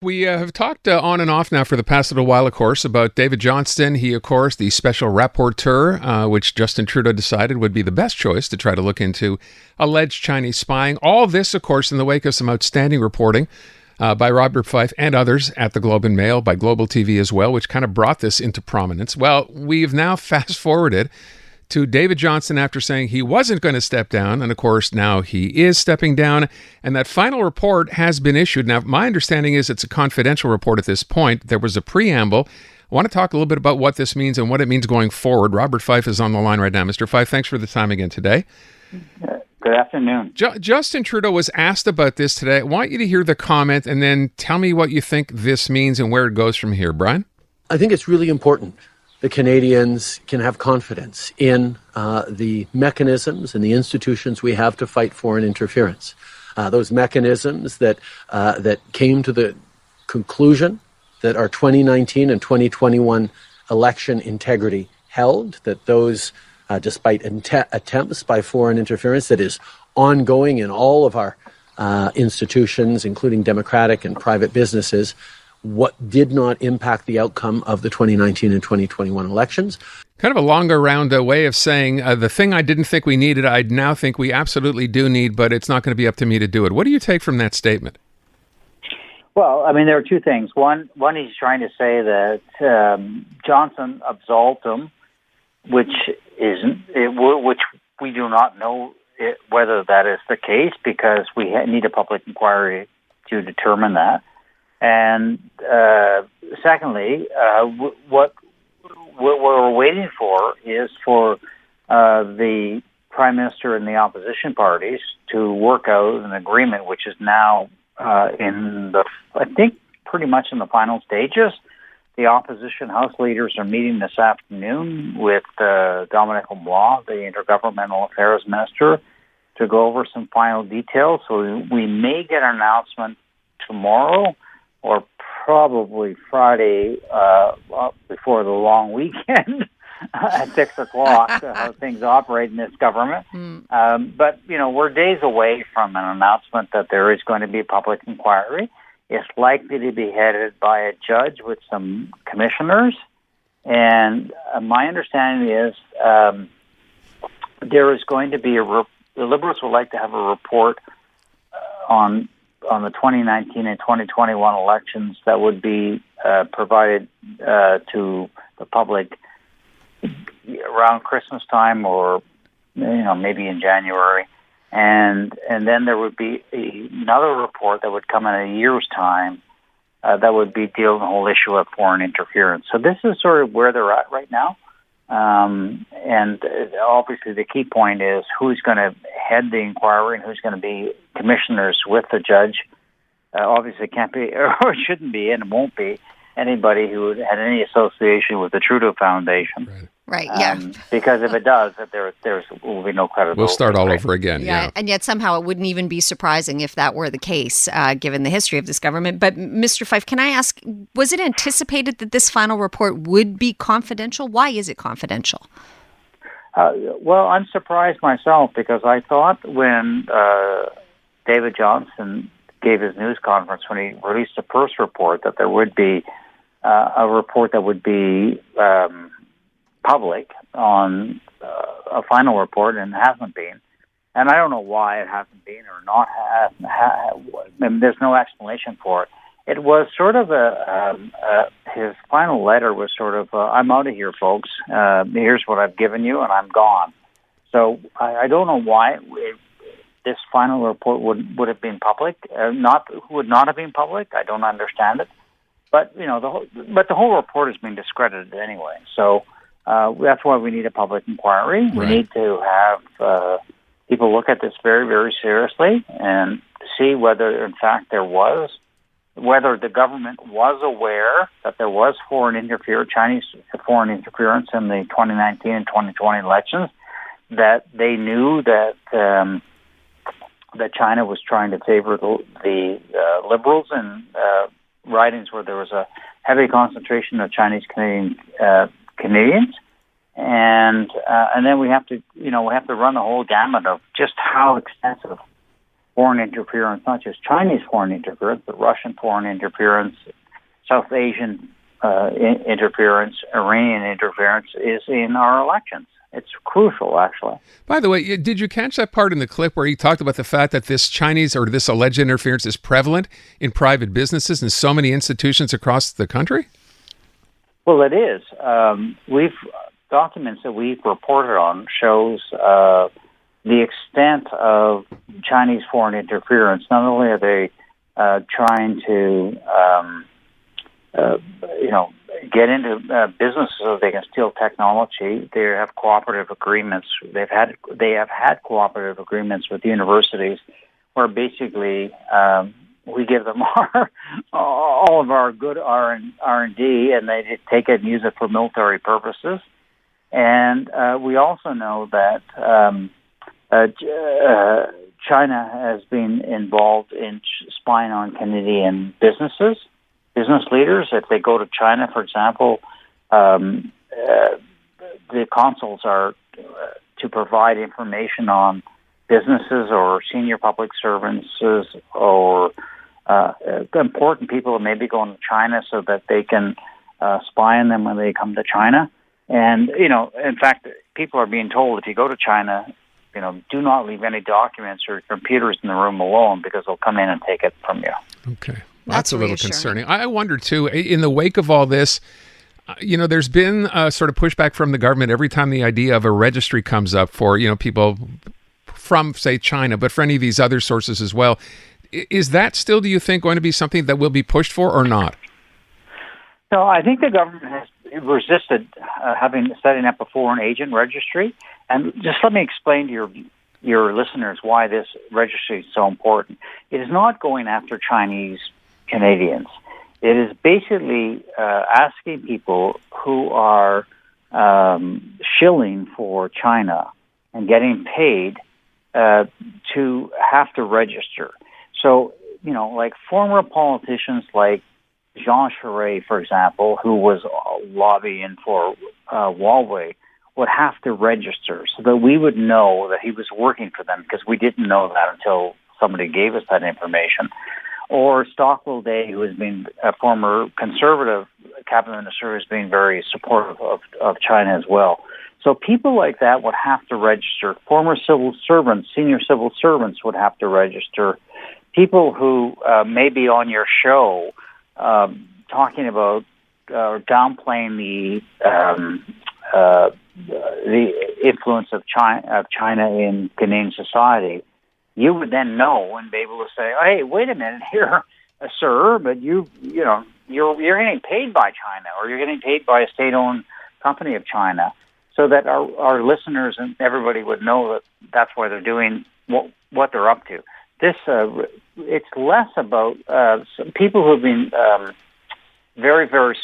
We have talked on and off now for the past little while, of course, about David Johnston. He, of course, the special rapporteur, which Justin Trudeau decided would be the best choice to try to look into alleged Chinese spying. All this, of course, in the wake of some outstanding reporting by Robert FIFE and others at the Globe and Mail, by Global TV as well, which kind of brought this into prominence. Well, we've now fast-forwarded to David Johnston after saying he wasn't going to step down. And of course, now he is stepping down. And that final report has been issued. Now, my understanding is it's a confidential report at this point. There was a preamble. I want to talk a little bit about what this means and what it means going forward. Robert FIFE is on the line right now. Mr. FIFE, thanks for the time again today. Good afternoon. Justin Trudeau was asked about this today. I want you to hear the comment and then tell me what you think this means and where it goes from here. Brian? I think it's really important the Canadians can have confidence in the mechanisms and the institutions we have to fight foreign interference. Those mechanisms that came to the conclusion that our 2019 and 2021 election integrity held, that those, despite attempts by foreign interference that is ongoing in all of our institutions, including democratic and private businesses, what did not impact the outcome of the 2019 and 2021 elections. Kind of a longer round way of saying the thing I didn't think we needed, I now think we absolutely do need, but it's not going to be up to me to do it. What do you take from that statement? Well, I mean, there are two things. One, he's trying to say that Johnson absolved him, which we do not know whether that is the case, because we need a public inquiry to determine that. And secondly, what we're waiting for is for the Prime Minister and the opposition parties to work out an agreement, which is now I think, pretty much in the final stages. The opposition House leaders are meeting this afternoon with Dominic Lamont, the Intergovernmental Affairs Minister, to go over some final details. So we may get an announcement tomorrow, or probably Friday before the long weekend at 6 o'clock, how things operate in this government. But, we're days away from an announcement that there is going to be a public inquiry. It's likely to be headed by a judge with some commissioners. And my understanding is there is going to be the Liberals would like to have a report on the 2019 and 2021 elections that would be provided to the public around Christmas time, or maybe in January, and then there would be another report that would come in a year's time that would be dealing with the whole issue of foreign interference. So this is sort of where they're at right now. And obviously the key point is who's going to head the inquiry and who's going to be commissioners with the judge. Obviously it can't be, or it shouldn't be, and it won't be anybody who had any association with the Trudeau Foundation. Right, yeah. Because if it does, there will be no credibility. We'll start all over again. Yeah. And yet somehow it wouldn't even be surprising if that were the case, given the history of this government. But Mr. Fife, can I ask, was it anticipated that this final report would be confidential? Why is it confidential? Well, I'm surprised myself, because I thought when David Johnston gave his news conference when he released the first report that there would be a report that would be public on a final report, and it hasn't been. And I don't know why it hasn't been or not. There's no explanation for it. It was sort of his final letter was sort of, I'm out of here, folks. Here's what I've given you, and I'm gone. So I don't know why this final report would have been public. Would not have been public. I don't understand it. But the whole report has been discredited anyway. So that's why we need a public inquiry. Right. We need to have people look at this very, very seriously and see whether, in fact, whether the government was aware that there was Chinese foreign interference in the 2019 and 2020 elections, that they knew that China was trying to favor the Liberals in ridings where there was a heavy concentration of Chinese Canadians, and then we have to run the whole gamut of just how extensive foreign interference, not just Chinese foreign interference, but Russian foreign interference, South Asian interference, Iranian interference is in our elections. It's crucial, actually. By the way, did you catch that part in the clip where he talked about the fact that this Chinese or this alleged interference is prevalent in private businesses and so many institutions across the country? Well, it is. Documents that we've reported on shows the extent of Chinese foreign interference. Not only are they trying to, get into businesses so they can steal technology. They have cooperative agreements. They have had cooperative agreements with universities, where basically we give them all of our good R&D, and they take it and use it for military purposes. And we also know that China has been involved in spying on Canadian business leaders. If they go to China, for example, the consuls are to provide information on businesses or senior public servants or important people who may be going to China so that they can spy on them when they come to China. And, in fact, people are being told if you go to China, do not leave any documents or computers in the room alone because they'll come in and take it from you. Okay. That's a little concerning. I wonder, too, in the wake of all this, there's been sort of pushback from the government every time the idea of a registry comes up for, people from, say, China, but for any of these other sources as well. Is that still, do you think, going to be something that will be pushed for or not? No, I think the government has resisted setting up a foreign agent registry. And just let me explain to your listeners why this registry is so important. It is not going after Chinese Canadians. It is basically asking people who are shilling for China and getting paid to have to register. So, like former politicians like Jean Charest, for example, who was lobbying for Huawei, would have to register so that we would know that he was working for them, because we didn't know that until somebody gave us that information. Or Stockwell Day, who has been a former conservative cabinet minister, who has been very supportive of China as well. So people like that would have to register. Former civil servants, senior civil servants would have to register. People who may be on your show talking about downplaying the influence of China in Canadian society, you would then know and be able to say, "Hey, wait a minute here, sir, but you're getting paid by China, or you're getting paid by a state-owned company of China," so that our listeners and everybody would know that that's why they're doing what they're up to. This it's less about some people who have been very, very.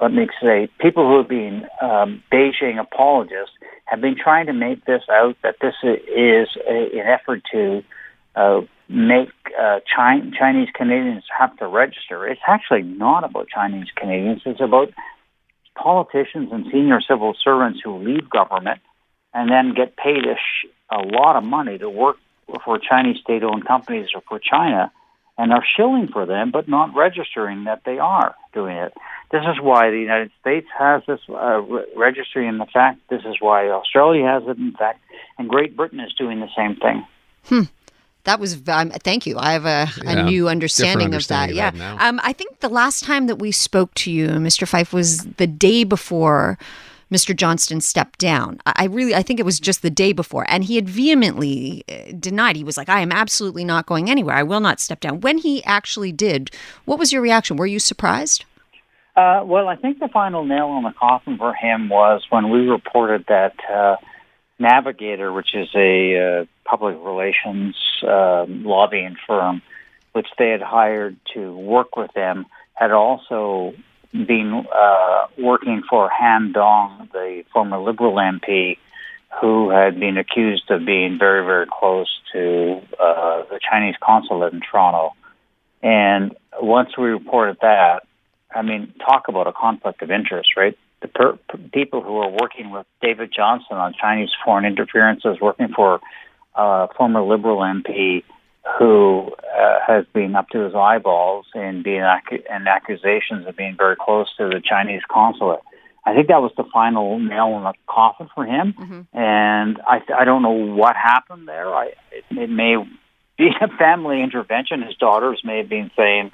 Let me say, people who have been Beijing apologists have been trying to make this out that this is an effort to make Chinese Canadians have to register. It's actually not about Chinese Canadians. It's about politicians and senior civil servants who leave government and then get paid a lot of money to work for Chinese state-owned companies or for China, and are shilling for them, but not registering that they are doing it. This is why the United States has this registry, and in fact, this is why Australia has it, in fact, and Great Britain is doing the same thing. That was, thank you. I have a new understanding of that. Yeah. I think the last time that we spoke to you, Mr. Fife, was the day before Mr. Johnston stepped down. I think it was just the day before. And he had vehemently denied. He was like, I am absolutely not going anywhere. I will not step down. When he actually did, what was your reaction? Were you surprised? Well, I think the final nail on the coffin for him was when we reported that Navigator, which is a public relations lobbying firm, which they had hired to work with them, had also been working for Han Dong, the former Liberal MP, who had been accused of being very, very close to the Chinese consulate in Toronto. And once we reported that, I mean, talk about a conflict of interest, right? The people who are working with David Johnston on Chinese foreign interference, working for a former Liberal MP who has been up to his eyeballs in being and accusations of being very close to the Chinese consulate. I think that was the final nail in the coffin for him, and I don't know what happened there. It may be a family intervention. His daughters may have been saying,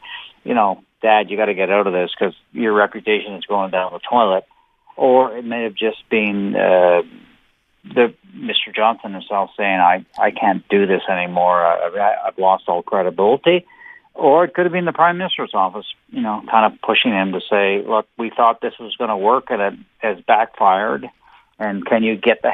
Dad, you got to get out of this because your reputation is going down the toilet. Or it may have just been Mr. Johnston himself saying, I can't do this anymore. I've lost all credibility. Or it could have been the Prime Minister's office, kind of pushing him to say, look, we thought this was going to work and it has backfired. And can you get the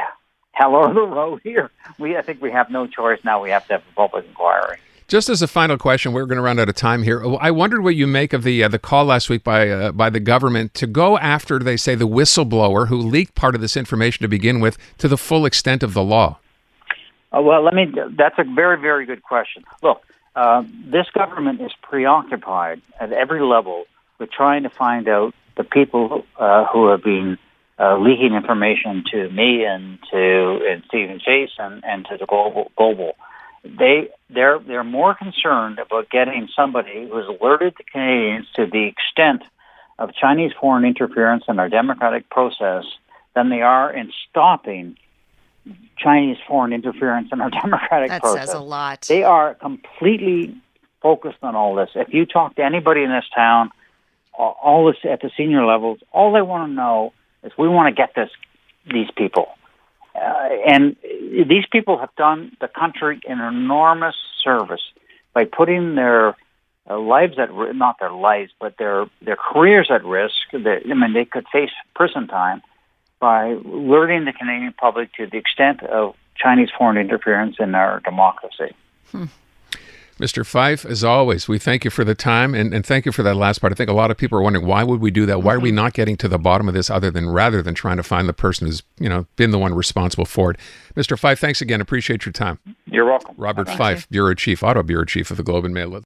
hell out of the road here? I think we have no choice now. We have to have a public inquiry. Just as a final question, we're going to run out of time here. I wondered what you make of the call last week by the government to go after, they say, the whistleblower who leaked part of this information to begin with to the full extent of the law. Well, that's a very, very good question. Look, this government is preoccupied at every level with trying to find out the people who have been leaking information to me and Stephen Chase and to the global. They're more concerned about getting somebody who has alerted the Canadians to the extent of Chinese foreign interference in our democratic process than they are in stopping Chinese foreign interference in our democratic process. That says a lot. They are completely focused on all this. If you talk to anybody in this town, all this at the senior levels, all they want to know is we want to get these people. And these people have done the country an enormous service by putting their lives not their lives, but their careers at risk. They could face prison time by alerting the Canadian public to the extent of Chinese foreign interference in our democracy. Mr. Fife, as always, we thank you for the time and thank you for that last part. I think a lot of people are wondering, why would we do that? Why are we not getting to the bottom of this rather than trying to find the person who's, been the one responsible for it? Mr. Fife, thanks again. Appreciate your time. You're welcome. Robert Fife, Bureau Chief, Ottawa Bureau Chief of the Globe and Mail.